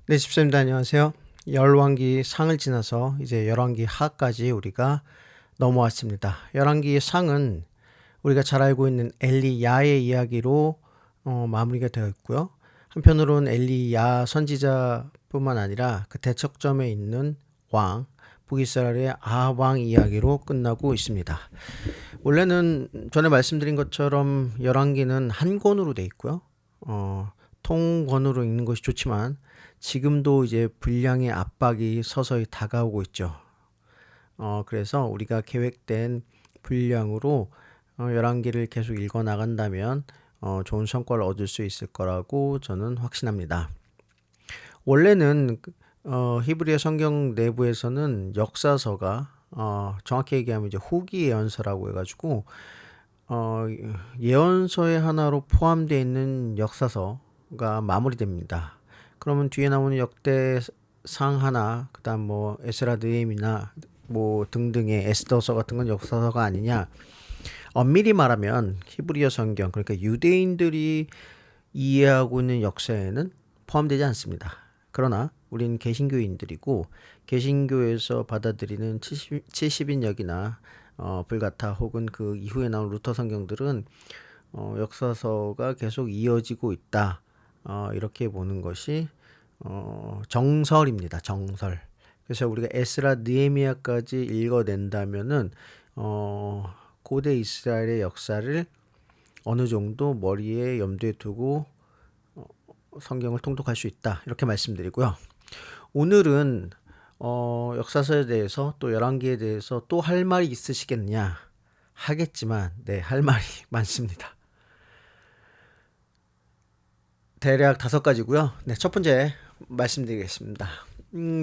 네, 집사님들 안녕하세요. 열왕기 상을 지나서 이제 열왕기 하까지 우리가 넘어왔습니다. 열왕기 상은 우리가 잘 알고 있는 엘리야의 이야기로 마무리가 되어 있고요. 한편으로는 엘리야 선지자뿐만 아니라 그 대척점에 있는 왕 북이스라엘의 아합 왕 이야기로 끝나고 있습니다. 원래는 전에 말씀드린 것처럼 열왕기는 한 권으로 돼 있고요. 통권으로 읽는 것이 좋지만 지금도 이제 분량의 압박이 서서히 다가오고 있죠. 그래서 우리가 계획된 분량으로 열왕기를 계속 읽어 나간다면 좋은 성과를 얻을 수 있을 거라고 저는 확신합니다. 원래는 히브리어 성경 내부에서는 역사서가 정확히 얘기하면 이제 후기 예언서라고 해가지고 예언서의 하나로 포함되어 있는 역사서가 마무리됩니다. 그러면 뒤에 나오는 역대상 하나, 그다음 뭐 에스라 느헤미나 뭐 등등의 에스더서 같은 건 역사서가 아니냐. 엄밀히 말하면 히브리어 성경, 그러니까 유대인들이 이해하고 있는 역사에는 포함되지 않습니다. 그러나 우리는 개신교인들이고 개신교에서 받아들이는 70인역이나 불가타 혹은 그 이후에 나온 루터 성경들은 역사서가 계속 이어지고 있다. 이렇게 보는 것이 정설입니다. 정설. 그래서 우리가 에스라 느헤미야까지 읽어낸다면은 고대 이스라엘의 역사를 어느 정도 머리에 염두에 두고 성경을 통독할 수 있다. 이렇게 말씀드리고요. 오늘은 역사서에 대해서 또 열왕기에 대해서 또 할 말이 있으시겠냐 하겠지만 네, 할 말이 많습니다. 대략 5가지고요. 네, 첫 번째 말씀드리겠습니다.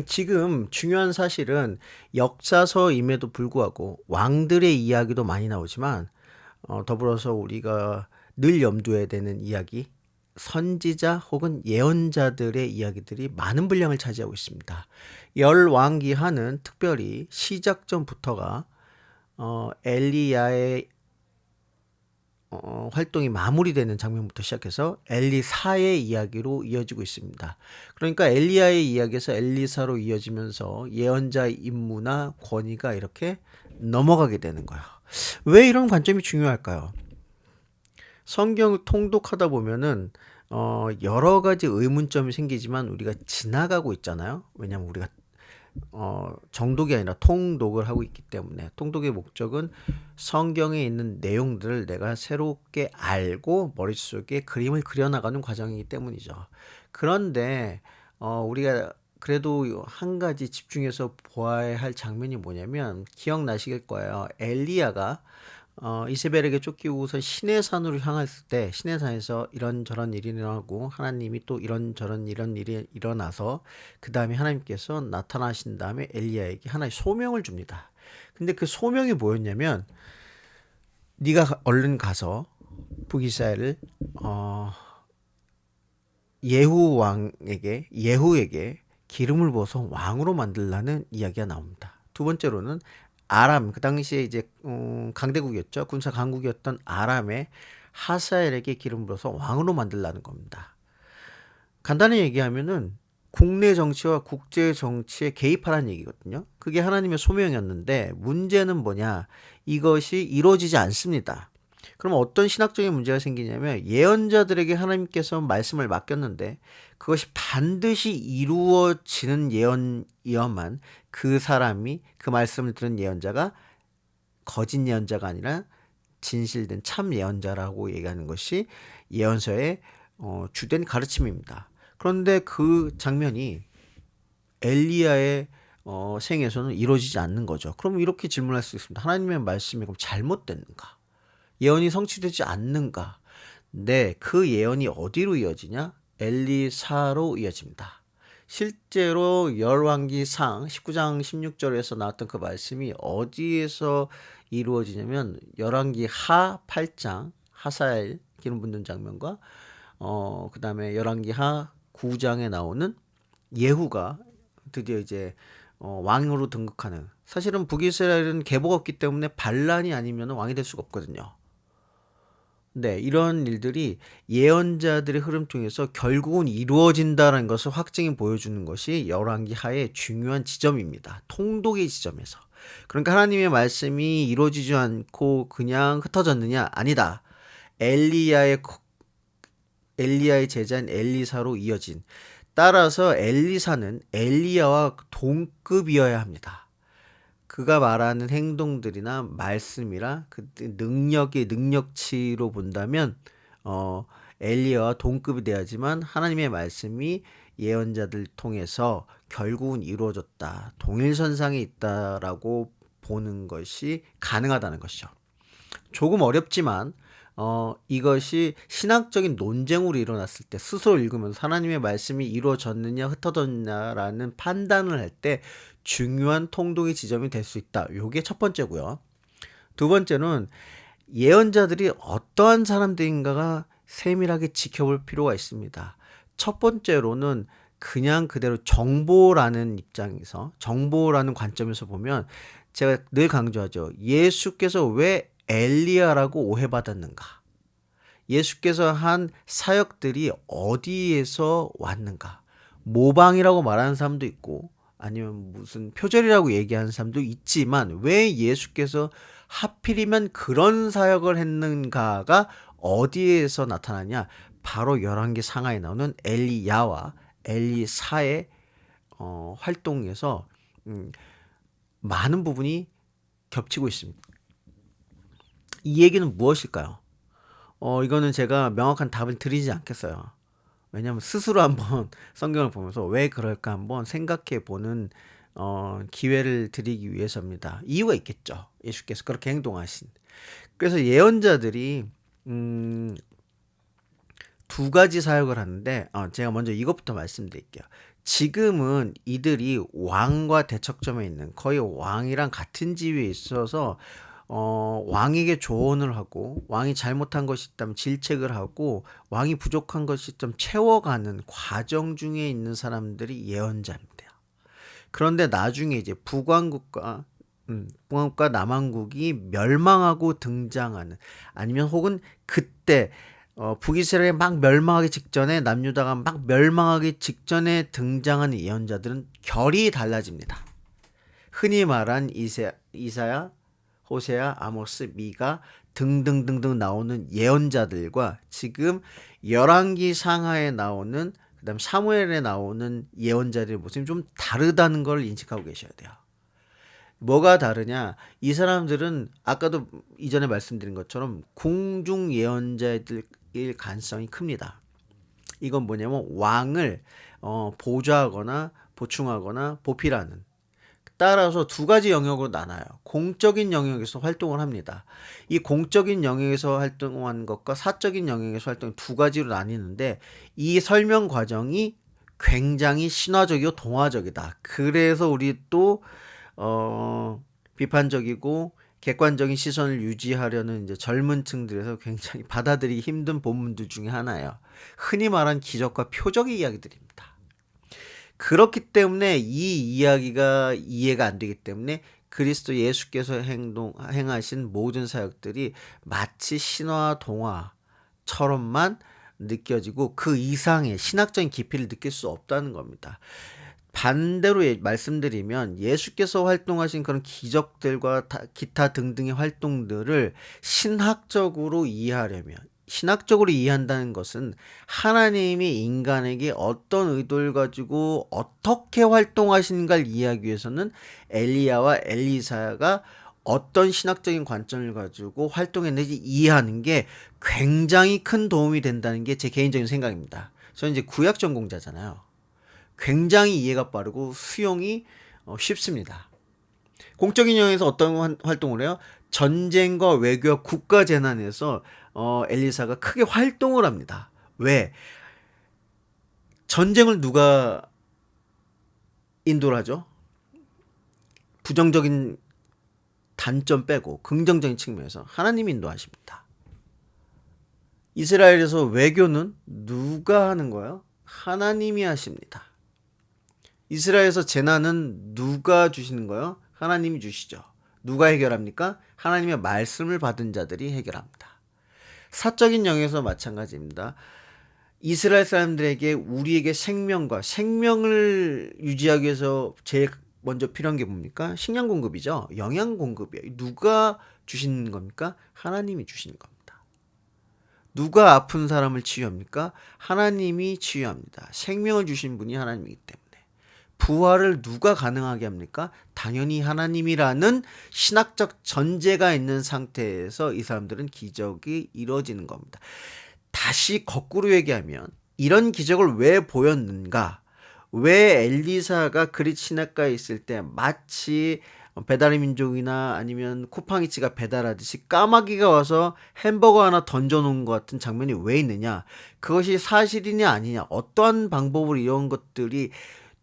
지금 중요한 사실은 역사서임에도 불구하고 왕들의 이야기도 많이 나오지만 더불어서 우리가 늘 염두에 되는 이야기, 선지자 혹은 예언자들의 이야기들이 많은 분량을 차지하고 있습니다. 열왕기하는 특별히 시작전부터가 엘리야의 활동이 마무리되는 장면부터 시작해서 엘리사의 이야기로 이어지고 있습니다. 그러니까 엘리야의 이야기에서 엘리사로 이어지면서 예언자의 임무나 권위가 이렇게 넘어가게 되는 거예요. 왜 이런 관점이 중요할까요? 성경을 통독하다 보면은 여러 가지 의문점이 생기지만 우리가 지나가고 있잖아요. 왜냐하면 우리가 정독이 아니라 통독을 하고 있기 때문에 통독의 목적은 성경에 있는 내용들을 내가 새롭게 알고 머릿속에 그림을 그려나가는 과정이기 때문이죠. 그런데 우리가 그래도 한 가지 집중해서 보아야 할 장면이 뭐냐면 기억나시길 거예요. 엘리야가 이세벨에게 쫓기고서 시내산으로 향했을 때 시내산에서 이런저런 일이 일어나고 하나님이 또 이런저런 이런 일이 일어나서 그 다음에 하나님께서 나타나신 다음에 엘리야에게 하나의 소명을 줍니다. 근데 그 소명이 뭐였냐면 네가 얼른 가서 북이스라엘을 예후에게 기름을 부어서 왕으로 만들라는 이야기가 나옵니다. 두 번째로는 아람, 그 당시에 이제 강대국이었죠. 군사 강국이었던 아람의 하사엘에게 기름 부어서 왕으로 만들라는 겁니다. 간단히 얘기하면은 국내 정치와 국제 정치에 개입하라는 얘기거든요. 그게 하나님의 소명이었는데 문제는 뭐냐? 이것이 이루어지지 않습니다. 그럼 어떤 신학적인 문제가 생기냐면 예언자들에게 하나님께서 말씀을 맡겼는데 그것이 반드시 이루어지는 예언이어만 그 사람이 그 말씀을 들은 예언자가 거짓 예언자가 아니라 진실된 참 예언자라고 얘기하는 것이 예언서의 주된 가르침입니다. 그런데 그 장면이 엘리야의 생에서는 이루어지지 않는 거죠. 그럼 이렇게 질문할 수 있습니다. 하나님의 말씀이 그럼 잘못됐는가? 예언이 성취되지 않는가? 네, 그 예언이 어디로 이어지냐? 엘리사로 이어집니다. 실제로 열왕기상 19장 16절에서 나왔던 그 말씀이 어디에서 이루어지냐면 열왕기 하 8장 하사엘 기름 붓는 장면과 그다음에 열왕기 하 9장에 나오는 예후가 드디어 이제 왕으로 등극하는, 사실은 북이스라엘은 계보가 없기 때문에 반란이 아니면 왕이 될 수가 없거든요. 네, 이런 일들이 예언자들의 흐름 통해서 결국은 이루어진다는 것을 확증해 보여주는 것이 열왕기 하의 중요한 지점입니다. 통독의 지점에서. 그러니까 하나님의 말씀이 이루어지지 않고 그냥 흩어졌느냐? 아니다. 엘리야의 엘리야의 제자인 엘리사로 이어진. 따라서 엘리사는 엘리야와 동급이어야 합니다. 그가 말하는 행동들이나 말씀이라 그 능력의 능력치로 본다면 엘리야와 동급이 돼야지만 하나님의 말씀이 예언자들 통해서 결국은 이루어졌다. 동일선상에 있다라고 보는 것이 가능하다는 것이죠. 조금 어렵지만 이것이 신학적인 논쟁으로 일어났을 때 스스로 읽으면서 하나님의 말씀이 이루어졌느냐 흩어졌느냐라는 판단을 할 때 중요한 통독의 지점이 될 수 있다. 요게 첫 번째고요. 두 번째는 예언자들이 어떠한 사람들인가가 세밀하게 지켜볼 필요가 있습니다. 첫 번째로는 그냥 그대로 정보라는 입장에서, 정보라는 관점에서 보면 제가 늘 강조하죠. 예수께서 왜 엘리야라고 오해받았는가? 예수께서 한 사역들이 어디에서 왔는가? 모방이라고 말하는 사람도 있고 아니면 무슨 표절이라고 얘기하는 사람도 있지만 왜 예수께서 하필이면 그런 사역을 했는가가 어디에서 나타나냐? 바로 열왕기 상하에 나오는 엘리야와 엘리사의 활동에서 많은 부분이 겹치고 있습니다. 이 얘기는 무엇일까요? 이거는 제가 명확한 답을 드리지 않겠어요. 왜냐하면 스스로 한번 성경을 보면서 왜 그럴까 한번 생각해 보는 기회를 드리기 위해서입니다. 이유가 있겠죠. 예수께서 그렇게 행동하신. 그래서 예언자들이 두 가지 사역을 하는데 제가 먼저 이것부터 말씀드릴게요. 지금은 이들이 왕과 대척점에 있는 거의 왕이랑 같은 지위에 있어서 왕에게 조언을 하고 왕이 잘못한 것이 있다면 질책을 하고 왕이 부족한 것이 좀 채워가는 과정 중에 있는 사람들이 예언자입니다. 그런데 나중에 이제 북왕국과 남왕국이 멸망하고 등장하는 아니면 혹은 그때 북이스라엘이 막 멸망하기 직전에 남유다가 막 멸망하기 직전에 등장하는 예언자들은 결이 달라집니다. 흔히 말한 이사야, 호세아, 아모스, 미가 등등등등 나오는 예언자들과 지금 열왕기 상하에 나오는 그다음 사무엘에 나오는 예언자들의 모습이 좀 다르다는 걸 인식하고 계셔야 돼요. 뭐가 다르냐? 이 사람들은 아까도 이전에 말씀드린 것처럼 궁중 예언자일 가능성이 큽니다. 이건 뭐냐면 왕을 보좌하거나 보충하거나 보필하는 따라서 두 가지 영역으로 나눠요. 공적인 영역에서 활동을 합니다. 이 공적인 영역에서 활동한 것과 사적인 영역에서 활동 두 가지로 나뉘는데 이 설명 과정이 굉장히 신화적이고 동화적이다. 그래서 우리 또 비판적이고 객관적인 시선을 유지하려는 이제 젊은 층들에서 굉장히 받아들이기 힘든 본문들 중에 하나예요. 흔히 말한 기적과 표적의 이야기들입니다. 그렇기 때문에 이 이야기가 이해가 안 되기 때문에 그리스도 예수께서 행하신 모든 사역들이 마치 신화와 동화처럼만 느껴지고 그 이상의 신학적인 깊이를 느낄 수 없다는 겁니다. 반대로 말씀드리면 예수께서 활동하신 그런 기적들과 기타 등등의 활동들을 신학적으로 이해한다는 것은 하나님이 인간에게 어떤 의도를 가지고 어떻게 활동하시는가를 이해하기 위해서는 엘리야와 엘리사가 어떤 신학적인 관점을 가지고 활동했는지 이해하는 게 굉장히 큰 도움이 된다는 게 제 개인적인 생각입니다. 저는 이제 구약 전공자잖아요. 굉장히 이해가 빠르고 수용이 쉽습니다. 공적인 영역에서 어떤 활동을 해요? 전쟁과 외교와 국가 재난에서 엘리사가 크게 활동을 합니다. 왜? 전쟁을 누가 인도를 하죠? 부정적인 단점 빼고 긍정적인 측면에서 하나님이 인도하십니다. 이스라엘에서 외교는 누가 하는 거예요? 하나님이 하십니다. 이스라엘에서 재난은 누가 주시는 거예요? 하나님이 주시죠. 누가 해결합니까? 하나님의 말씀을 받은 자들이 해결합니다. 사적인 영역에서 마찬가지입니다. 이스라엘 사람들에게 우리에게 생명을 유지하기 위해서 제일 먼저 필요한 게 뭡니까? 식량 공급이죠. 영양 공급이에요. 누가 주시는 겁니까? 하나님이 주시는 겁니다. 누가 아픈 사람을 치유합니까? 하나님이 치유합니다. 생명을 주신 분이 하나님이기 때문에. 부활을 누가 가능하게 합니까? 당연히 하나님이라는 신학적 전제가 있는 상태에서 이 사람들은 기적이 이루어지는 겁니다. 다시 거꾸로 얘기하면 이런 기적을 왜 보였는가? 왜 엘리사가 그릿 시냇가에 있을 때 마치 배달의 민족이나 아니면 쿠팡이츠가 배달하듯이 까마귀가 와서 햄버거 하나 던져놓은 것 같은 장면이 왜 있느냐? 그것이 사실이냐 아니냐? 어떠한 방법으로 이런 것들이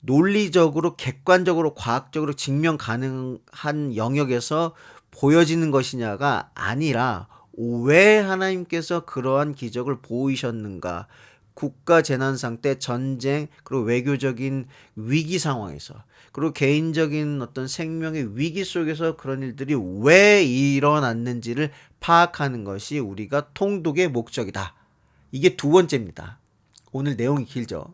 논리적으로 객관적으로 과학적으로 증명 가능한 영역에서 보여지는 것이냐가 아니라 왜 하나님께서 그러한 기적을 보이셨는가? 국가 재난 상태, 전쟁, 그리고 외교적인 위기 상황에서, 그리고 개인적인 어떤 생명의 위기 속에서 그런 일들이 왜 일어났는지를 파악하는 것이 우리가 통독의 목적이다. 이게 두 번째입니다. 오늘 내용이 길죠.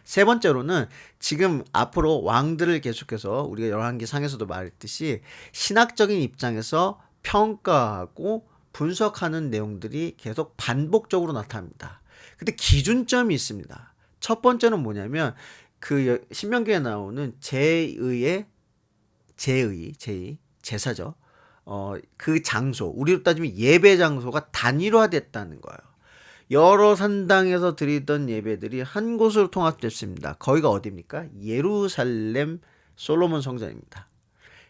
세 번째로는 지금 앞으로 왕들을 계속해서 우리가 열왕기 상에서도 말했듯이 신학적인 입장에서 평가하고 분석하는 내용들이 계속 반복적으로 나타납니다. 근데 기준점이 있습니다. 첫 번째는 뭐냐면 그 신명기에 나오는 제사죠. 그 장소, 우리로 따지면 예배 장소가 단일화됐다는 거예요. 여러 산당에서 드리던 예배들이 한 곳으로 통합됐습니다. 거기가 어디입니까? 예루살렘 솔로몬 성전입니다.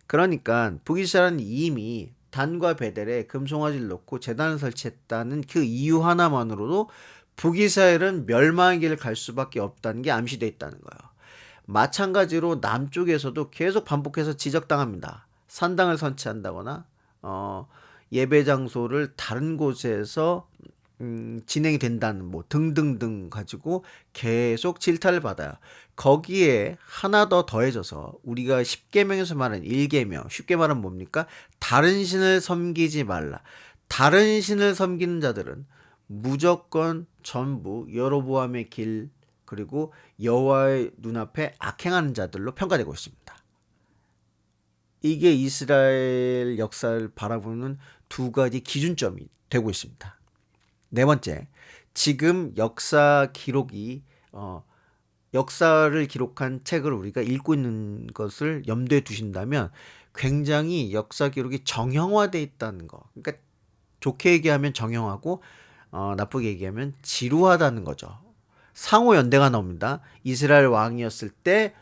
그러니까 북이스라엘은 이미 단과 베델에 금송아지를 놓고 제단을 설치했다는 그 이유 하나만으로도 북이스라엘은 멸망의 길을 갈 수밖에 없다는 게 암시되어 있다는 거예요. 마찬가지로 남쪽에서도 계속 반복해서 지적당합니다. 산당을 설치한다거나 예배 장소를 다른 곳에서 진행이 된다는 뭐 등등등 가지고 계속 질타를 받아요. 거기에 하나 더 더해져서 우리가 10계명에서 말하는 1계명, 쉽게 말하면 뭡니까? 다른 신을 섬기지 말라. 다른 신을 섬기는 자들은 무조건 전부 여로보암의 길, 그리고 여호와의 눈앞에 악행하는 자들로 평가되고 있습니다. 이게 이스라엘 역사를 바라보는 두 가지 기준점이 되고 있습니다. 네 번째, 지금 역사 기록이 역사를 기록한 책을 우리가 읽고 있는 것을 염두에 두신다면 굉장히 역사 기록이 정형화되어 있다는 거. 그러니까 좋게 얘기하면 정형하고 나쁘게 얘기하면 지루하다는 거죠. 상호 연대가 나옵니다. 이스라엘 왕이었을 때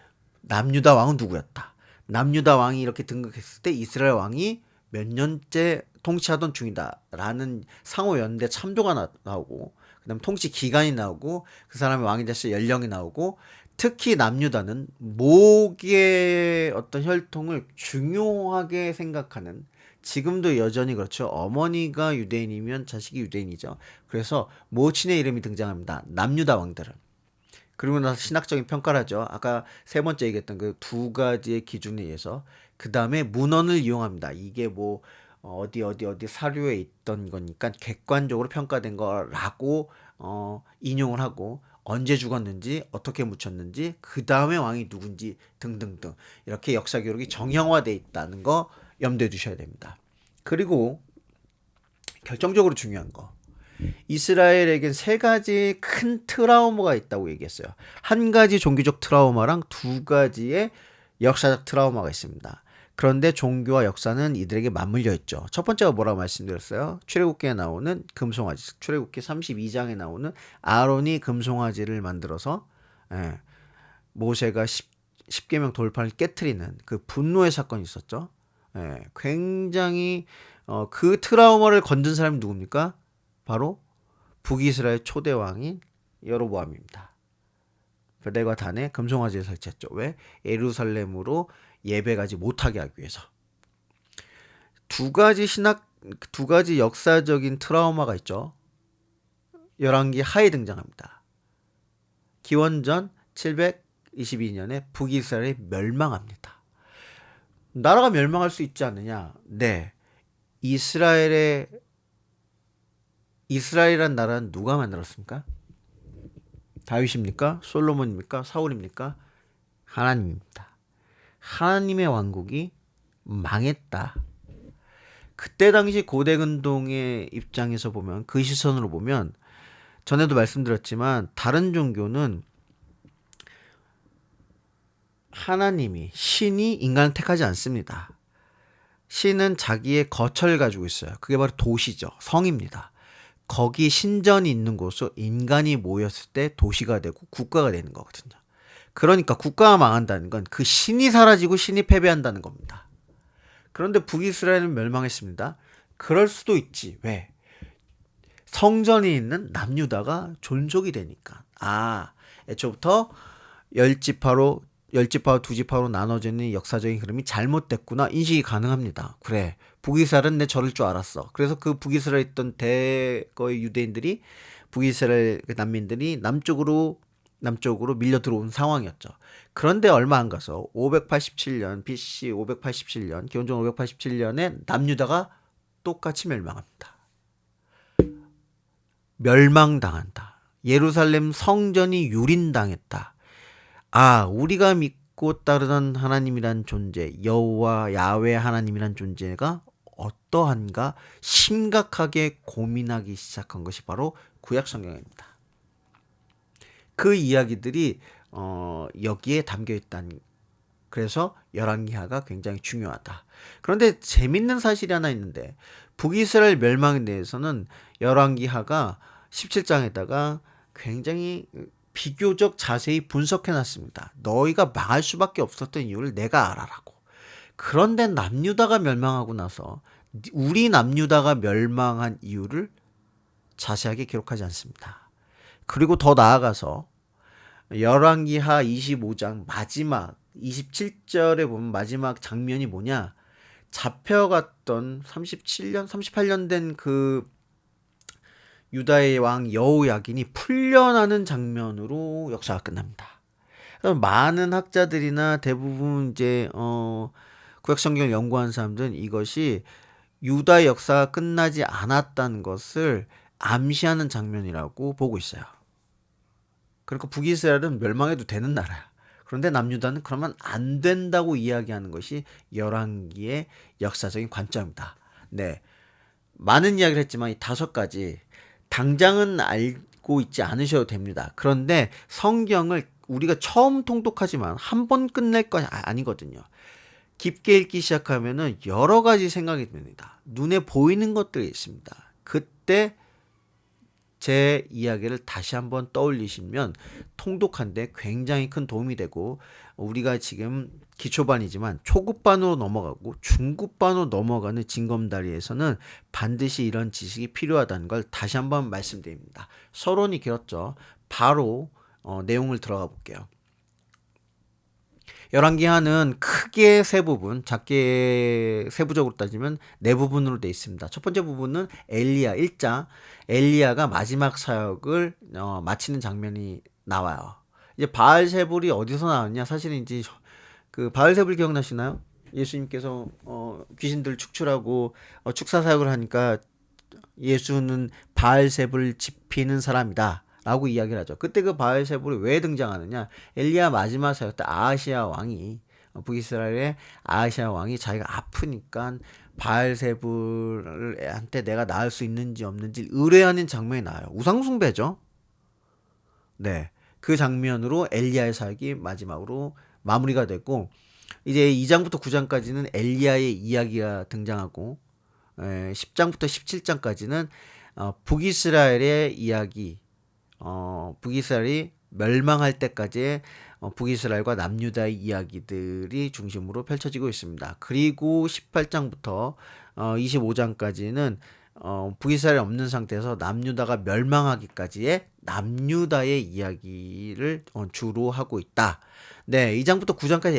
남유다 왕은 누구였다. 남유다 왕이 이렇게 등극했을 때 이스라엘 왕이 몇 년째 통치하던 중이다라는 상호 연대 참조가 나오고, 그다음 통치 기간이 나오고, 그 사람의 왕이 됐을 연령이 나오고, 특히 남유다는 목의 어떤 혈통을 중요하게 생각하는, 지금도 여전히 그렇죠. 어머니가 유대인이면 자식이 유대인이죠. 그래서 모친의 이름이 등장합니다. 남유다 왕들은. 그리고 나서 신학적인 평가를 하죠. 아까 세 번째 얘기했던 그 두 가지의 기준에 의해서. 그 다음에 문헌을 이용합니다. 이게 뭐 어디 사료에 있던 거니까 객관적으로 평가된 거라고 인용을 하고, 언제 죽었는지, 어떻게 묻혔는지, 그 다음에 왕이 누군지 등등등, 이렇게 역사 기록이 정형화되어 있다는 거 염두에 두셔야 됩니다. 그리고 결정적으로 중요한 거, 이스라엘에겐 세 가지 큰 트라우마가 있다고 얘기했어요. 한 가지 종교적 트라우마랑 두 가지의 역사적 트라우마가 있습니다. 그런데 종교와 역사는 이들에게 맞물려 있죠. 첫 번째가 뭐라고 말씀드렸어요? 출애굽기에 나오는 금송아지, 출애굽기 32장에 나오는 아론이 금송아지를 만들어서 모세가 10계명 돌판을 깨트리는 그 분노의 사건이 있었죠. 굉장히 그 트라우마를 건든 사람이 누굽니까? 바로 북이스라엘 초대 왕인 여로보암입니다. 베델과 단에 금송아지를 설치했죠. 왜? 예루살렘으로 예배 가지 못하게 하기 위해서. 두 가지 역사적인 트라우마가 있죠. 열왕기 하에 등장합니다. 기원전 722년에 북이스라엘이 멸망합니다. 나라가 멸망할 수 있지 않느냐? 네. 이스라엘의 이스라엘이란 나라는 누가 만들었습니까? 다윗입니까? 솔로몬입니까? 사울입니까? 하나님입니다. 하나님의 왕국이 망했다. 그때 당시 고대근동의 입장에서 보면, 그 시선으로 보면, 전에도 말씀드렸지만 다른 종교는 하나님이, 신이 인간을 택하지 않습니다. 신은 자기의 거처를 가지고 있어요. 그게 바로 도시죠. 성입니다. 거기 신전이 있는 곳으로 인간이 모였을 때 도시가 되고 국가가 되는 거거든요. 그러니까 국가가 망한다는 건 그 신이 사라지고 신이 패배한다는 겁니다. 그런데 북이스라엘은 멸망했습니다. 그럴 수도 있지. 왜? 성전이 있는 남유다가 존속이 되니까. 애초부터 열지파로 열지파와 두지파로 나눠지는 역사적인 흐름이 잘못됐구나 인식이 가능합니다. 그래, 북이스라엘은 내 저럴 줄 알았어. 그래서 그 북이스라엘에 있던 대거의 유대인들이, 북이스라엘 난민들이 남쪽으로 밀려 들어온 상황이었죠. 그런데 얼마 안 가서 587년 BC 587년 기원전 587년에 남유다가 똑같이 멸망합니다. 멸망당한다. 예루살렘 성전이 유린당했다. 우리가 믿고 따르던 하나님이란 존재, 여호와 야훼 하나님이란 존재가 어떠한가 심각하게 고민하기 시작한 것이 바로 구약 성경입니다. 그 이야기들이 여기에 담겨 있다는, 그래서 열왕기하가 굉장히 중요하다. 그런데 재밌는 사실이 하나 있는데, 북이스라엘 멸망에 대해서는 열왕기하가 17장에다가 굉장히 비교적 자세히 분석해 놨습니다. 너희가 망할 수밖에 없었던 이유를 내가 알아라고. 그런데 남유다가 멸망하고 나서 우리 남유다가 멸망한 이유를 자세하게 기록하지 않습니다. 그리고 더 나아가서 열왕기하 25장 마지막 27절에 보면 마지막 장면이 뭐냐? 잡혀갔던 37년, 38년 된 그 유다의 왕 여호야긴이 풀려나는 장면으로 역사가 끝납니다. 많은 학자들이나 대부분 이제 구약 성경을 연구한 사람들은 이것이 유다의 역사가 끝나지 않았다는 것을 암시하는 장면이라고 보고 있어요. 그러니까 북이스라엘은 멸망해도 되는 나라야. 그런데 남유다는 그러면 안 된다고 이야기하는 것이 열왕기의 역사적인 관점이다. 네, 많은 이야기를 했지만 이 5가지 당장은 알고 있지 않으셔도 됩니다. 그런데 성경을 우리가 처음 통독하지만 한 번 끝낼 것이 아니거든요. 깊게 읽기 시작하면은 여러 가지 생각이 듭니다. 눈에 보이는 것들이 있습니다. 그때 제 이야기를 다시 한번 떠올리시면 통독하는데 굉장히 큰 도움이 되고, 우리가 지금 기초반이지만 초급반으로 넘어가고 중급반으로 넘어가는 징검다리에서는 반드시 이런 지식이 필요하다는 걸 다시 한번 말씀드립니다. 서론이 길었죠. 바로 내용을 들어가 볼게요. 열왕기하는 크게 세 부분, 작게 세부적으로 따지면 네 부분으로 되어 있습니다. 첫 번째 부분은 엘리야 1장, 엘리야가 마지막 사역을 마치는 장면이 나와요. 이제 바알세불이 어디서 나왔냐? 사실은 이제 그 바알세불 기억나시나요? 예수님께서 귀신들 축출하고 축사 사역을 하니까 예수는 바알세불 지피는 사람이다 라고 이야기를 하죠. 그때 그 바알세불이 왜 등장하느냐? 엘리야 마지막 사역 때 아하시야 왕이, 북이스라엘의 아하시야 왕이 자기가 아프니까 바알세불한테 내가 나을 수 있는지 없는지 의뢰하는 장면이 나와요. 우상숭배죠. 네, 그 장면으로 엘리야의 사역이 마지막으로 마무리가 됐고, 이제 2장부터 9장까지는 엘리야의 이야기가 등장하고 10장부터 17장까지는 북이스라엘의 이야기, 북이스라엘이 멸망할 때까지의 북이스라엘과 남유다의 이야기들이 중심으로 펼쳐지고 있습니다. 그리고 18장부터 25장까지는 북이스라엘이 없는 상태에서 남유다가 멸망하기까지의 남유다의 이야기를 주로 하고 있다. 네, 2장부터 9장까지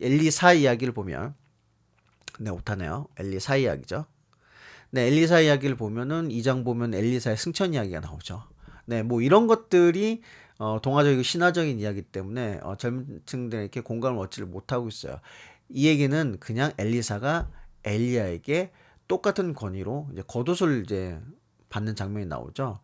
엘리사 이야기를 보면, 네, 오타네요. 엘리사 이야기죠. 네, 엘리사 이야기를 보면은 2장 보면 엘리사의 승천 이야기가 나오죠. 네, 뭐 이런 것들이 동화적이고 신화적인 이야기 때문에 젊은 층들에게 공감을 얻지를 못하고 있어요. 이 얘기는 그냥 엘리사가 엘리야에게 똑같은 권위로 이제 겉옷을 이제 받는 장면이 나오죠.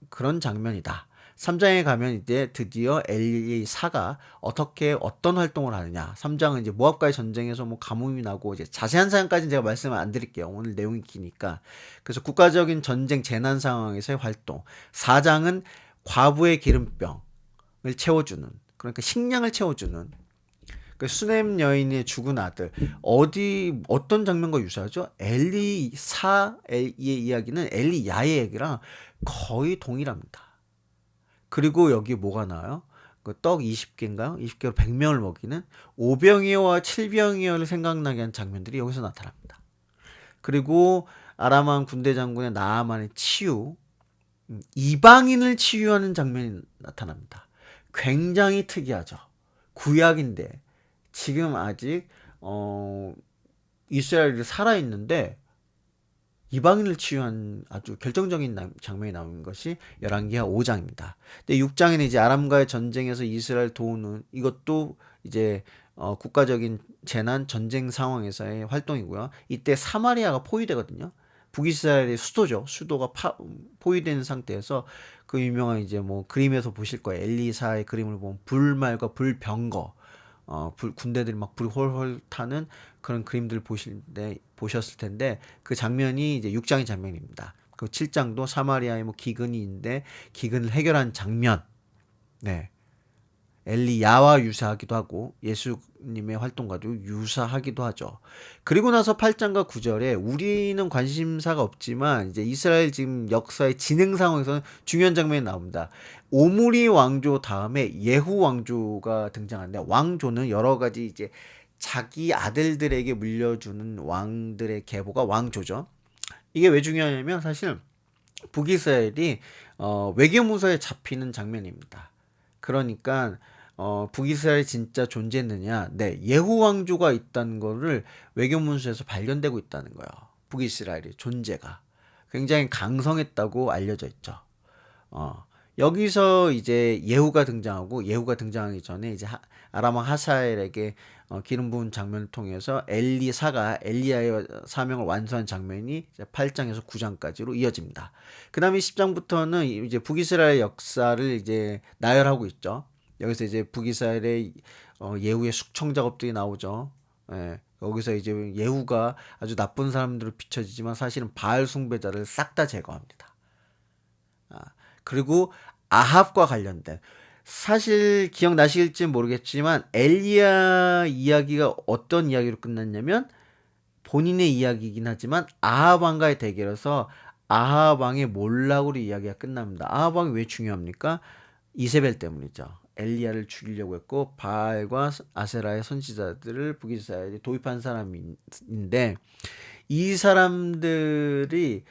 그런 장면이다. 3장에 가면 이제 드디어 엘리사가 어떤 활동을 하느냐. 3장은 이제 모압과의 전쟁에서 뭐 가뭄이 나고 이제 자세한 사항까지는 제가 말씀을 안 드릴게요. 오늘 내용이 기니까. 그래서 국가적인 전쟁 재난 상황에서의 활동. 4장은 과부의 기름병을 채워주는, 그러니까 식량을 채워주는 그 수넴 여인의 죽은 아들. 어떤 장면과 유사하죠? 엘리사의 이야기는 엘리야의 얘기랑 거의 동일합니다. 그리고 여기 뭐가 나와요? 그 떡 20개인가요? 20개로 100명을 먹이는 오병이어와 칠병이어를 생각나게 한 장면들이 여기서 나타납니다. 그리고 아람왕 군대 장군의 나아만의 치유, 이방인을 치유하는 장면이 나타납니다. 굉장히 특이하죠. 구약인데 지금 아직 이스라엘이 살아있는데 이방인을 치유한 아주 결정적인 장면이 나오는 것이 열왕기하 5장입니다. 근데 6장에는 이제 아람과의 전쟁에서 이스라엘 도우는, 이것도 이제 국가적인 재난 전쟁 상황에서의 활동이고요. 이때 사마리아가 포위되거든요. 북이스라엘의 수도죠. 수도가 포위된 상태에서 그 유명한 이제 뭐 그림에서 보실 거예요. 엘리사의 그림을 보면 불말과 불병거, 군대들이 막 불 홀홀 타는 그런 그림들 보셨을 텐데 그 장면이 이제 6장의 장면입니다. 그 7장도 사마리아에 뭐 기근이 있는데 기근을 해결한 장면. 네. 엘리야와 유사하기도 하고 예수님의 활동과도 유사하기도 하죠. 그리고 나서 8장과 9절에 우리는 관심사가 없지만 이제 이스라엘 지금 역사의 진행 상황에서는 중요한 장면이 나옵니다. 오므리 왕조 다음에 예후 왕조가 등장하는데, 왕조는 여러 가지 이제 자기 아들들에게 물려주는 왕들의 계보가 왕조죠. 이게 왜 중요하냐면 사실 북이스라엘이 외교문서에 잡히는 장면입니다. 그러니까 북이스라엘이 진짜 존재했느냐? 네, 예후 왕조가 있다는 거를 외교문서에서 발견되고 있다는 거예요. 북이스라엘의 존재가 굉장히 강성했다고 알려져 있죠. 여기서 이제 예후가 등장하고, 예후가 등장하기 전에 이제 아람왕 하사엘에게 기름 부은 장면을 통해서 엘리사가 엘리야의 사명을 완수한 장면이 이제 8장에서 9장까지로 이어집니다. 그 다음에 10장부터는 이제 북이스라엘 역사를 이제 나열하고 있죠. 여기서 이제 북이스라엘의 예후의 숙청 작업들이 나오죠. 예, 여기서 이제 예후가 아주 나쁜 사람들로 비춰지지만 사실은 바알 숭배자를 싹 다 제거합니다. 그리고 아합과 관련된, 사실 기억나실지 모르겠지만 엘리야 이야기가 어떤 이야기로 끝났냐면 본인의 이야기이긴 하지만 아합 왕과의 대결에서 아합 왕의 몰락으로 이야기가 끝납니다. 아합 왕이 왜 중요합니까? 이세벨 때문이죠. 엘리야를 죽이려고 했고 바알과 아세라의 선지자들을 북이스라엘에 도입한 사람인데, 이 사람들이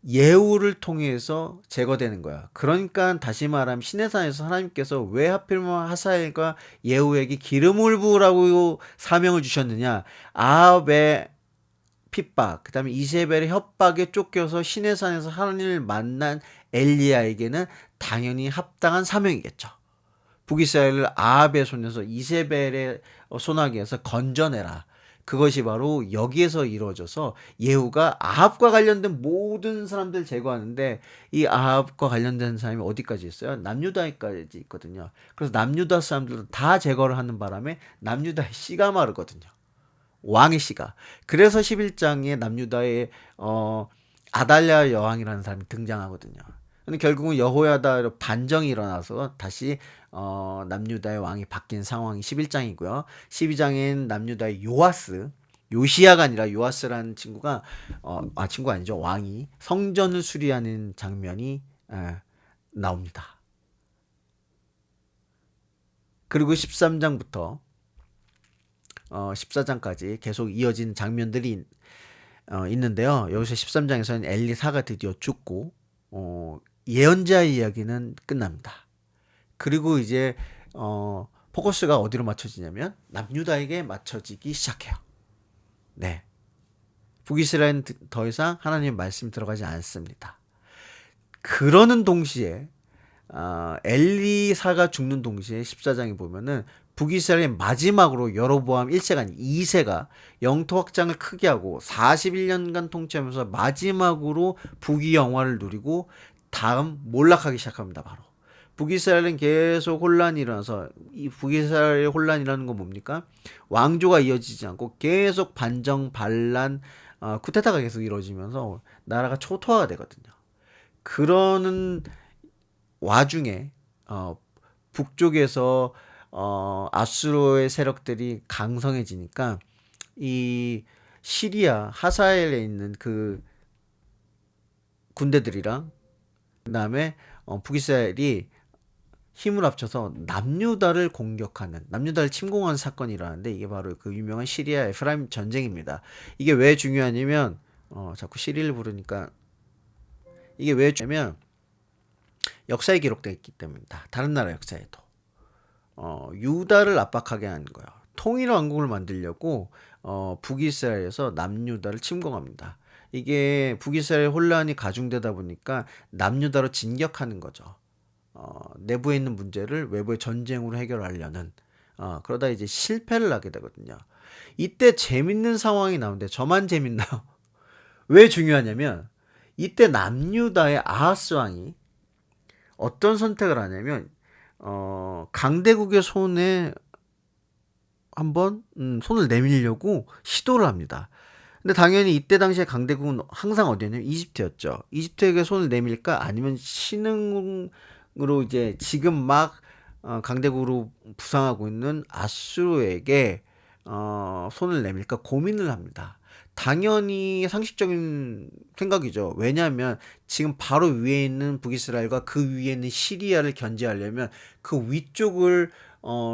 예후를 통해서 제거되는 거야. 그러니까 다시 말하면 시내산에서 하나님께서 왜 하필이면 하사엘과 예후에게 기름을 부으라고 사명을 주셨느냐. 아합의 핍박, 그 다음에 이세벨의 협박에 쫓겨서 시내산에서 하나님을 만난 엘리야에게는 당연히 합당한 사명이겠죠. 북이스라엘을 아합의 손에서 이세벨의 손아귀에서 건져내라. 그것이 바로 여기에서 이루어져서 예후가 아합과 관련된 모든 사람들 제거하는데, 이 아합과 관련된 사람이 어디까지 있어요? 남유다까지 있거든요. 그래서 남유다 사람들도 다 제거를 하는 바람에 남유다의 씨가 마르거든요. 왕의 씨가. 그래서 11장에 남유다의 아달랴 여왕이라는 사람이 등장하거든요. 근데 결국은 여호야다로 반정이 일어나서 다시 남유다의 왕이 바뀐 상황이 11장이고요. 12장엔 남유다의 요시야가 아니라 요아스라는 친구가 친구 아니죠. 왕이 성전을 수리하는 장면이 나옵니다. 그리고 13장부터 14장까지 계속 이어진 장면들이 있는데요. 여기서 13장에서는 엘리사가 드디어 죽고 예언자의 이야기는 끝납니다. 그리고 이제 포커스가 어디로 맞춰지냐면 남유다에게 맞춰지기 시작해요. 네, 북이스라엘은 더 이상 하나님의 말씀이 들어가지 않습니다. 그러는 동시에 엘리사가 죽는 동시에 14장에 보면은 북이스라엘이 마지막으로 여로보암 1세가 아닌 2세가 영토 확장을 크게 하고 41년간 통치하면서 마지막으로 북이 영화를 누리고 다음 몰락하기 시작합니다. 바로 북이스라엘은 계속 혼란이 일어나서, 이 북이스라엘의 혼란이라는 건 뭡니까? 왕조가 이어지지 않고 계속 반정 반란, 쿠데타가 계속 이루어지면서 나라가 초토화가 되거든요. 그러는 와중에 북쪽에서 아수르의 세력들이 강성해지니까 이 시리아 하사엘에 있는 그 군대들이랑 그다음에 북이스라엘이 힘을 합쳐서 남유다를 공격하는, 남유다를 침공하는 사건이 일어나는데, 이게 바로 그 유명한 시리아 에프라임 전쟁입니다. 이게 왜 중요하냐면, 자꾸 시리를 부르니까, 이게 왜 중요하냐면 역사에 기록되어 있기 때문이다. 다른 나라 역사에도 유다를 압박하게 하는 거예요. 통일 왕국을 만들려고 북이스라엘에서 남유다를 침공합니다. 이게 북이스라엘 혼란이 가중되다 보니까 남유다로 진격하는 거죠. 내부에 있는 문제를 외부의 전쟁으로 해결하려는, 그러다 이제 실패를 하게 되거든요. 이때 재밌는 상황이 나오는데, 저만 재밌나요? 왜 중요하냐면, 이때 남유다의 아하스 왕이 어떤 선택을 하냐면, 강대국의 손에 한번 손을 내밀려고 시도를 합니다. 근데 당연히 이때 당시에 강대국은 항상 어디였냐면 이집트였죠. 이집트에게 손을 내밀까, 아니면 신흥으로 이제 지금 막 강대국으로 부상하고 있는 아수르에게 손을 내밀까 고민을 합니다. 당연히 상식적인 생각이죠. 왜냐하면 지금 바로 위에 있는 북이스라엘과 그 위에 있는 시리아를 견제하려면 그 위쪽을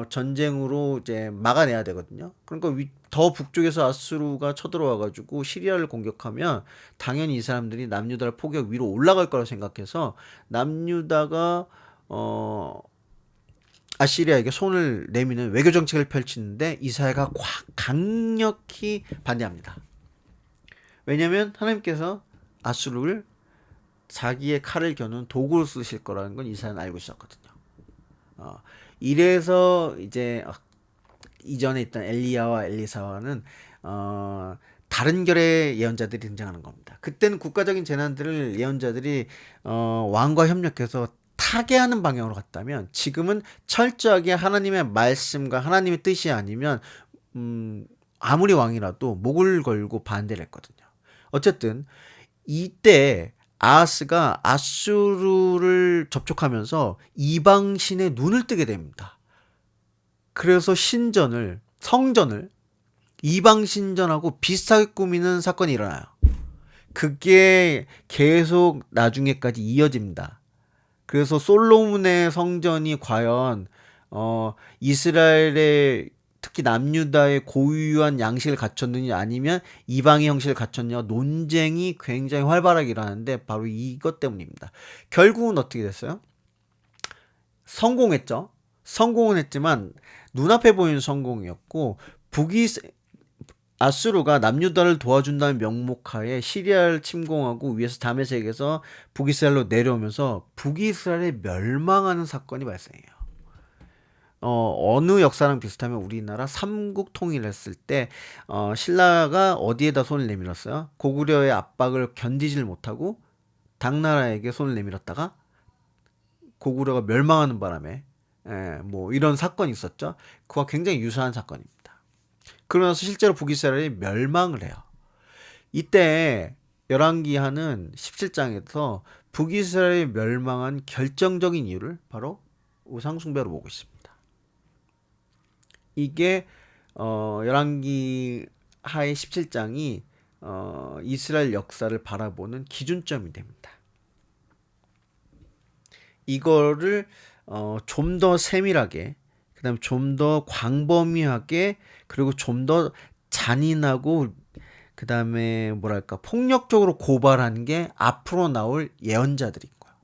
전쟁으로 이제 막아내야 되거든요. 그러니까 더 북쪽에서 아수르가 쳐들어와가지고 시리아를 공격하면 당연히 이 사람들이 남유다를 포기하고 위로 올라갈 거라고 생각해서 남유다가 아시리아에게 손을 내미는 외교 정책을 펼치는데 이스라엘가 강력히 반대합니다. 왜냐하면 하나님께서 아수르를 자기의 칼을 겨누는 도구로 쓰실 거라는 건 이스라엘은 알고 있었거든요. 이래서 이제 이전에 있던 엘리야와 엘리사와는 다른 결의 예언자들이 등장하는 겁니다. 그때는 국가적인 재난들을 예언자들이 왕과 협력해서 타개하는 방향으로 갔다면, 지금은 철저하게 하나님의 말씀과 하나님의 뜻이 아니면 아무리 왕이라도 목을 걸고 반대를 했거든요. 어쨌든 이때 아하스가 아수르를 접촉하면서 이방신의 눈을 뜨게 됩니다. 그래서 성전을 이방신전하고 비슷하게 꾸미는 사건이 일어나요. 그게 계속 나중에까지 이어집니다. 그래서 솔로몬의 성전이 과연 이스라엘의 특히 남유다의 고유한 양식을 갖췄느냐, 아니면 이방의 형식을 갖췄냐, 논쟁이 굉장히 활발하게 일어나는데 바로 이것 때문입니다. 결국은 어떻게 됐어요? 성공했죠. 성공은 했지만 눈앞에 보이는 성공이었고, 아수르가 남유다를 도와준다는 명목하에 시리아를 침공하고 위에서 다메섹에서 북이스라엘로 내려오면서 북이스라엘이 멸망하는 사건이 발생해요. 어느 역사랑 비슷하면 우리나라 삼국 통일했을 때 신라가 어디에다 손을 내밀었어요? 고구려의 압박을 견디질 못하고 당나라에게 손을 내밀었다가 고구려가 멸망하는 바람에 뭐 이런 사건이 있었죠. 그와 굉장히 유사한 사건입니다. 그러면서 실제로 북이스라엘이 멸망을 해요. 이때 열왕기하는 17장에서 북이스라엘이 멸망한 결정적인 이유를 바로 우상숭배로 보고 있습니다. 이게 열왕기 하의 17장이 이스라엘 역사를 바라보는 기준점이 됩니다. 이거를 좀 더 세밀하게, 그다음에 좀 더 광범위하게, 그리고 좀 더 잔인하고, 그다음에 뭐랄까 폭력적으로 고발한 게 앞으로 나올 예언자들인 거예요.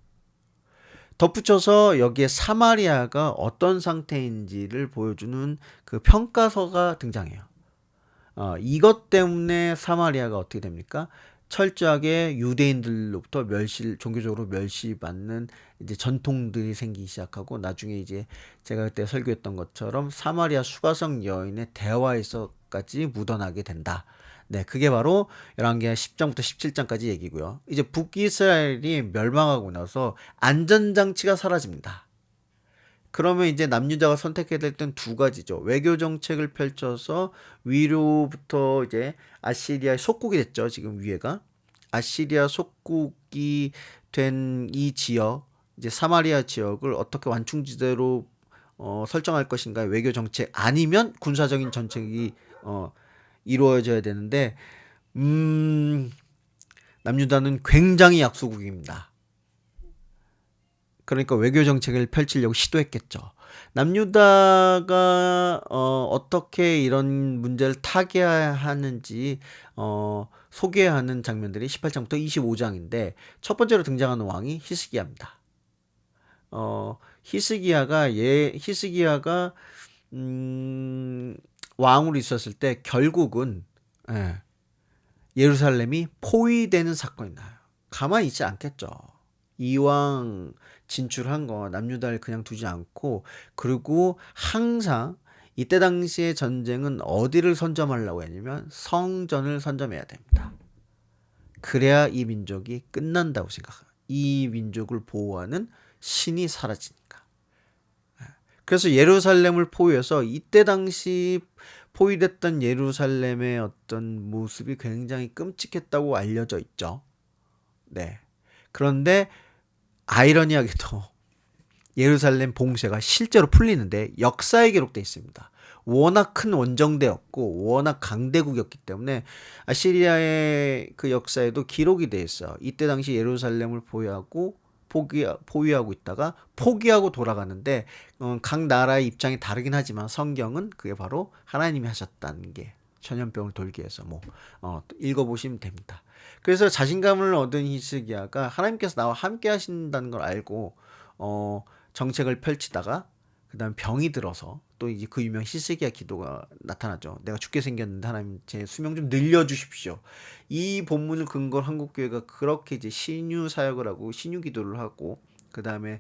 덧붙여서 여기에 사마리아가 어떤 상태인지를 보여주는 그 평가서가 등장해요. 이것 때문에 사마리아가 어떻게 됩니까? 철저하게 유대인들로부터 종교적으로 멸시받는 이제 전통들이 생기기 시작하고, 나중에 이제 제가 그때 설교했던 것처럼 사마리아 수가성 여인의 대화에서까지 묻어나게 된다. 네, 그게 바로 열왕기하 10장부터 17장까지 얘기고요. 이제 북이스라엘이 멸망하고 나서 안전장치가 사라집니다. 그러면 이제 남유다가 선택해야 될 땐 두 가지죠. 외교 정책을 펼쳐서 위로부터 이제 아시리아의 속국이 됐죠. 지금 위에가 아시리아 속국이 된 이 지역, 이제 사마리아 지역을 어떻게 완충지대로 설정할 것인가, 외교 정책 아니면 군사적인 정책이 이루어져야 되는데, 남유다는 굉장히 약소국입니다. 그러니까 외교 정책을 펼치려고 시도했겠죠. 남유다가 어떻게 이런 문제를 타개하는지 소개하는 장면들이 18장부터 25장인데, 첫 번째로 등장하는 왕이 히스기야입니다. 히스기야가 왕으로 있었을 때 결국은 예루살렘이 포위되는 사건이 나요. 가만히 있지 않겠죠. 이왕 진출한 거 남유다를 그냥 두지 않고, 그리고 항상 이때 당시의 전쟁은 어디를 선점하려고 했냐면 성전을 선점해야 됩니다. 그래야 이 민족이 끝난다고 생각합니다. 이 민족을 보호하는 신이 사라지니까. 그래서 예루살렘을 포위해서, 이때 당시 포위됐던 예루살렘의 어떤 모습이 굉장히 끔찍했다고 알려져 있죠. 네. 그런데 아이러니하게도 예루살렘 봉쇄가 실제로 풀리는데 역사에 기록되어 있습니다. 워낙 큰 원정대였고 워낙 강대국이었기 때문에 아시리아의 그 역사에도 기록이 되어 있어요. 이때 당시 예루살렘을 포위하고 있다가 포기하고 돌아가는데, 각 나라의 입장이 다르긴 하지만 성경은 그게 바로 하나님이 하셨다는 게, 전염병을 돌기 위해서 읽어보시면 됩니다. 그래서 자신감을 얻은 히스기야가 하나님께서 나와 함께 하신다는 걸 알고 정책을 펼치다가, 그 다음 병이 들어서 또 이제 그 유명 히스기야 기도가 나타나죠. 내가 죽게 생겼는데 하나님 제 수명 좀 늘려주십시오. 이 본문을 근거로 한국교회가 그렇게 이제 신유 사역을 하고 신유 기도를 하고, 그 다음에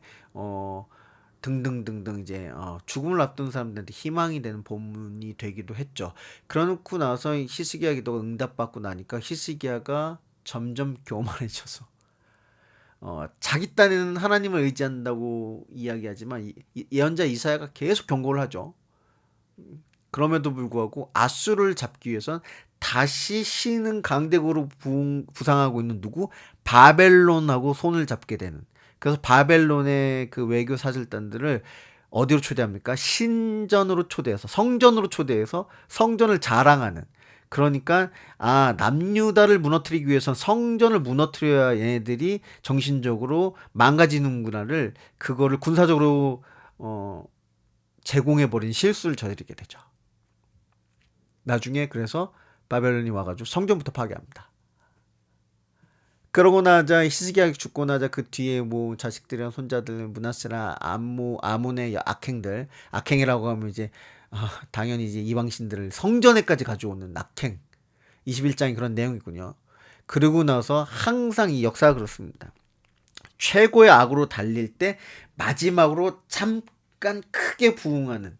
등등등등 이제 죽음을 앞둔 사람들한테 희망이 되는 본문이 되기도 했죠. 그러놓고 나서 히스기야 기도가 응답받고 나니까 히스기야가 점점 교만해져서 자기 딴에는 하나님을 의지한다고 이야기하지만 예언자 이사야가 계속 경고를 하죠. 그럼에도 불구하고 아수르를 잡기 위해선 다시 신은 강대국으로 부상하고 있는 누구? 바벨론하고 손을 잡게 되는. 그래서 바벨론의 그 외교 사절단들을 어디로 초대합니까? 신전으로 초대해서, 성전으로 초대해서 성전을 자랑하는. 그러니까 남유다를 무너뜨리기 위해선 성전을 무너뜨려야 얘네들이 정신적으로 망가지는구나를, 그거를 군사적으로 제공해버린 실수를 저지르게 되죠. 나중에 그래서 바벨론이 와가지고 성전부터 파괴합니다. 그러고 나자 히스기야가 죽고 나자 그 뒤에 뭐 자식들이랑 손자들, 므낫세랑 아몬의 악행이라고 하면 이제 당연히 이제 이방신들을 성전에까지 가져오는 악행, 21장이 그런 내용이군요. 그러고 나서 항상 이 역사가 그렇습니다. 최고의 악으로 달릴 때 마지막으로 잠깐 크게 부흥하는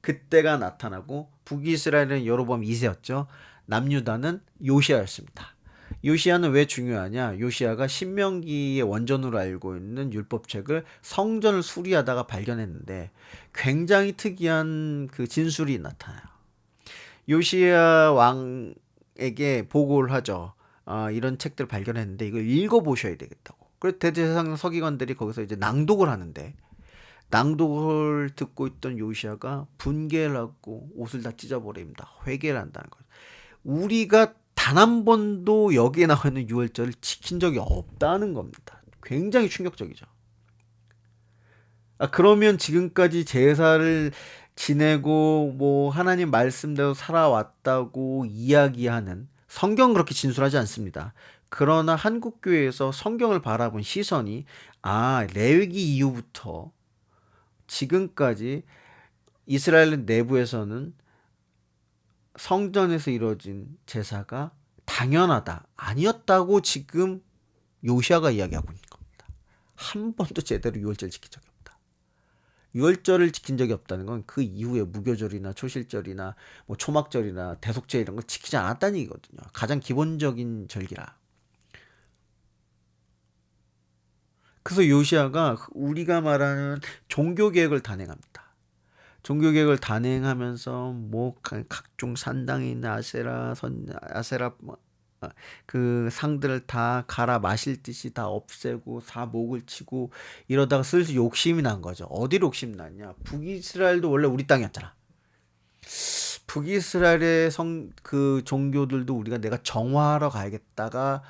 그때가 나타나고, 북이스라엘은 여로보암 2세였죠. 남유다는 요시야였습니다. 요시야는 왜 중요하냐? 요시야가 신명기의 원전으로 알고 있는 율법책을 성전을 수리하다가 발견했는데 굉장히 특이한 그 진술이 나타나요. 요시야 왕에게 보고를 하죠. 이런 책들 발견했는데 이걸 읽어보셔야 되겠다고. 그래서 대제사장 서기관들이 거기서 이제 낭독을 하는데, 낭독을 듣고 있던 요시야가 분개를 하고 옷을 다 찢어버립니다. 회개를 한다는 거죠. 우리가 단 한 번도 여기에 나와 있는 유월절을 지킨 적이 없다는 겁니다. 굉장히 충격적이죠. 그러면 지금까지 제사를 지내고 뭐 하나님 말씀대로 살아왔다고 이야기하는, 성경은 그렇게 진술하지 않습니다. 그러나 한국교회에서 성경을 바라본 시선이 레위기 이후부터 지금까지 이스라엘 내부에서는 성전에서 이루어진 제사가 당연하다. 아니었다고 지금 요시아가 이야기하고 있는 겁니다. 한 번도 제대로 유월절 지킨 적이 없다. 유월절을 지킨 적이 없다는 건 그 이후에 무교절이나 초실절이나 뭐 초막절이나 대속절 이런 걸 지키지 않았다는 얘기거든요. 가장 기본적인 절기라. 그래서 요시아가 우리가 말하는 종교개혁을 단행합니다. 종교개혁을 단행하면서 뭐 각종 산당이나 아세라 그 상들을 다 갈아 마실 듯이 다 없애고 다 목을 치고 이러다가 슬슬 욕심이 난 거죠. 어디로 욕심 났냐? 북이스라엘도 원래 우리 땅이었잖아. 북이스라엘의 그 종교들도 우리가 내가 정화하러 가야겠다가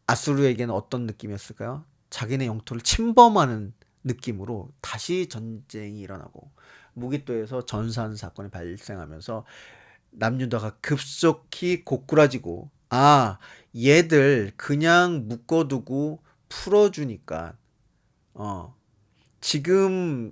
아수르에게는 어떤 느낌이었을까요? 자기네 영토를 침범하는 느낌으로 다시 전쟁이 일어나고 무기또에서 전사하는 사건이 발생하면서 남유다가 급속히 고꾸라지고 얘들 그냥 묶어두고 풀어주니까 지금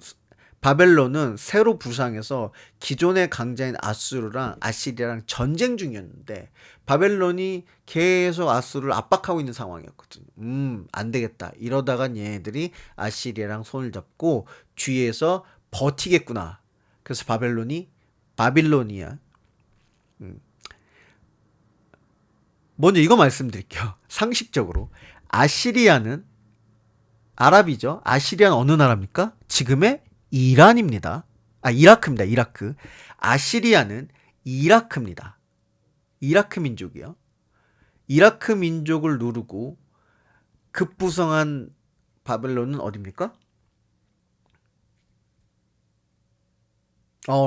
바벨론은 새로 부상해서 기존의 강자인 아수르랑 아시리아랑 전쟁 중이었는데 바벨론이 계속 아수르를 압박하고 있는 상황이었거든요. 안 되겠다. 이러다간 얘네들이 아시리아랑 손을 잡고 뒤에서 버티겠구나. 그래서 바빌로니아. 먼저 이거 말씀드릴게요. 상식적으로 아시리아는 아랍이죠. 아시리아는 어느 나라입니까? 지금의 이란입니다. 이라크입니다. 이라크. 아시리아는 이라크입니다. 이라크 민족이요. 이라크 민족을 누르고 급부성한 바벨론은 어디입니까?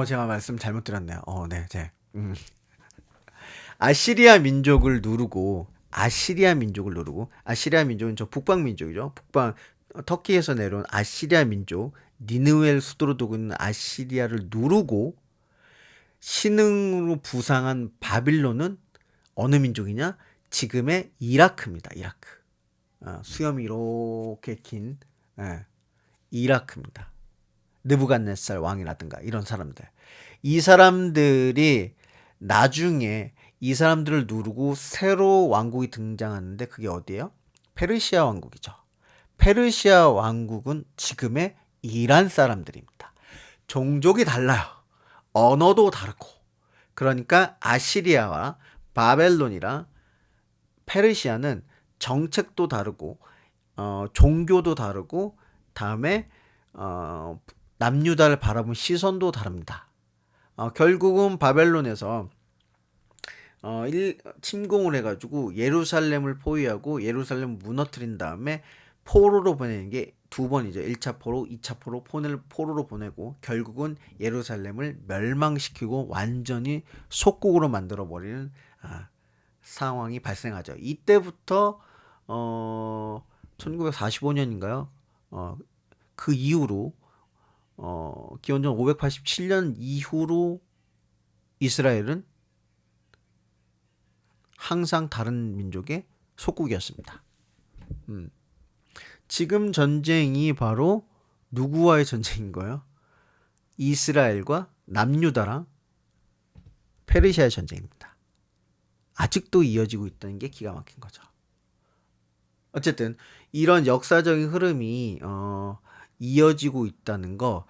제가 말씀 잘못 드렸네요. 네, 아시리아 민족을 누르고 아시리아 민족은 저 북방 민족이죠. 터키에서 내려온 아시리아 민족, 니느웨를 수도로 두고 있는 아시리아를 누르고 신흥으로 부상한 바빌론은 어느 민족이냐? 지금의 이라크입니다. 이라크. 수염이 이렇게 긴 이라크입니다. 느부갓네살 왕이라든가 이런 사람들. 이 사람들이 나중에 이 사람들을 누르고 새로 왕국이 등장하는데 그게 어디예요? 페르시아 왕국이죠. 페르시아 왕국은 지금의 이란 사람들입니다. 종족이 달라요. 언어도 다르고. 그러니까 아시리아와 바벨론이랑 페르시아는 정책도 다르고 종교도 다르고 다음에 남유다를 바라본 시선도 다릅니다. 결국은 바벨론에서 침공을 해가지고 예루살렘을 포위하고 예루살렘을 무너뜨린 다음에 포로로 보내는 게 두 번이죠. 1차 포로, 2차 포로, 포로로 보내고 결국은 예루살렘을 멸망시키고 완전히 속국으로 만들어버리는 상황이 발생하죠. 이때부터 1945년인가요? 그 이후로 기원전 587년 이후로 이스라엘은 항상 다른 민족의 속국이었습니다. 지금 전쟁이 바로 누구와의 전쟁인 거예요? 이스라엘과 남유다랑 페르시아의 전쟁입니다. 아직도 이어지고 있다는 게 기가 막힌 거죠. 어쨌든 이런 역사적인 흐름이 이어지고 있다는 거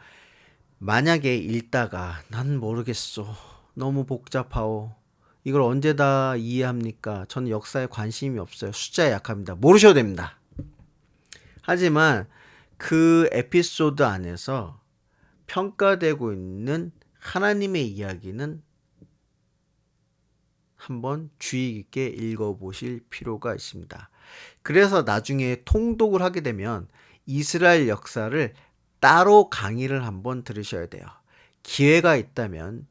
만약에 읽다가 난 모르겠어. 너무 복잡하오. 이걸 언제 다 이해합니까? 저는 역사에 관심이 없어요. 숫자에 약합니다. 모르셔도 됩니다. 하지만 그 에피소드 안에서 평가되고 있는 하나님의 이야기는 한번 주의 깊게 읽어보실 필요가 있습니다. 그래서 나중에 통독을 하게 되면 이스라엘 역사를 따로 강의를 한번 들으셔야 돼요. 기회가 있다면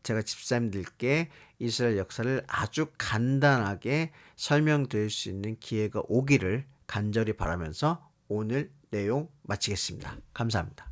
제가 집사님들께 이스라엘 역사를 아주 간단하게 설명드릴 수 있는 기회가 오기를 간절히 바라면서 오늘 내용 마치겠습니다. 감사합니다.